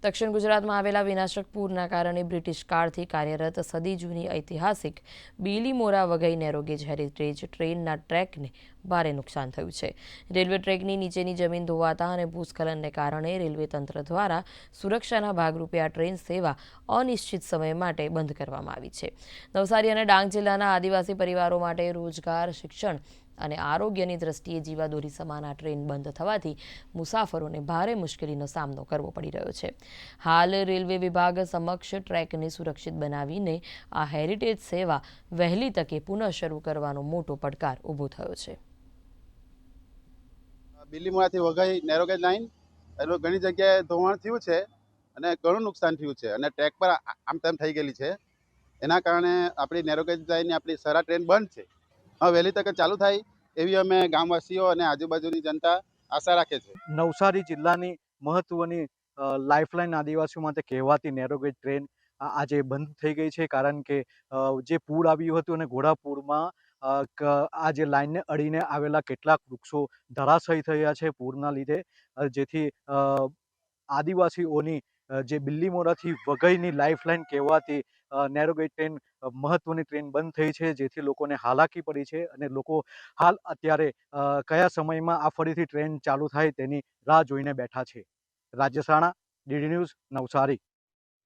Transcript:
દક્ષિણ ગુજરાતમાં આવેલા વિનાશક પૂરના કારણે બ્રિટિશ કાળથી કાર્યરત સદી જૂની ઐતિહાસિક બીલીમોરા વઘઈ નેરોગેજ હેરિટેજ ટ્રેનના ટ્રેકને ભારે નુકસાન થયું છે। રેલવે ટ્રેકની નીચેની જમીન ધોવાતા અને ભૂસ્ખલનને કારણે રેલવે તંત્ર દ્વારા સુરક્ષાના ભાગરૂપે આ ટ્રેન સેવા અનિશ્ચિત સમય માટે બંધ કરવામાં આવી છે। નવસારી અને ડાંગ જિલ્લાના આદિવાસી પરિવારો માટે રોજગાર, શિક્ષણ અને આરોગ્યની દ્રષ્ટિએ જીવાદોરી સમાન આ ટ્રેન બંધ થવાથી મુસાફરોને ભારે મુશ્કેલીનો સામનો કરવો પડી રહ્યો છે। હાલ રેલવે વિભાગ સમક્ષ ટ્રેકને સુરક્ષિત બનાવીને આ હેરિટેજ સેવા વહેલી તકે પુનઃ શરૂ કરવાનો મોટો પડકાર ઊભો થયો છે। બીલીમોરાથી વઘઈ નેરોગેજ લાઈન એનું ઘણી જગ્યાએ ધોવાણ થયું છે અને ઘણું નુકસાન થયું છે અને ટ્રેક પર આમ તેમ થઈ ગયેલી છે। એના કારણે આપણી નેરોગેજ લાઈનની આપણી સરા ટ્રેન બંધ છે। હવે વહેલી તકે ચાલુ થાય એવી અમે ગામવાસીઓ અને આજુબાજુની જનતા આશા રાખે છે। નવસારી જિલ્લાની મહત્વની લાઇફલાઇન આદિવાસીઓ માટે કહેવાતી નેરોગેજ ટ્રેન આજે બંધ થઈ ગઈ છે, કારણ કે જે પૂર આવ્યું હતું અને ઘોડાપૂરમાં આ જે લાઇનને અડીને આવેલા કેટલાક વૃક્ષો ધરાશયી થયા છે પૂરના લીધે, જેથી આદિવાસીઓની જે બીલીમોરાથી વઘઈની લાઇફલાઇન કહેવાતી નેરોગેજ ટ્રેન મહત્વની ટ્રેન બંધ થઈ છે, જેથી લોકોને હાલાકી પડી છે અને લોકો હાલ અત્યારે કયા સમયમાં આ ફરીથી ટ્રેન ચાલુ થાય તેની રાહ જોઈને બેઠા છે। રાજ્ય સાણા, ડીડી ન્યૂઝ, નવસારી।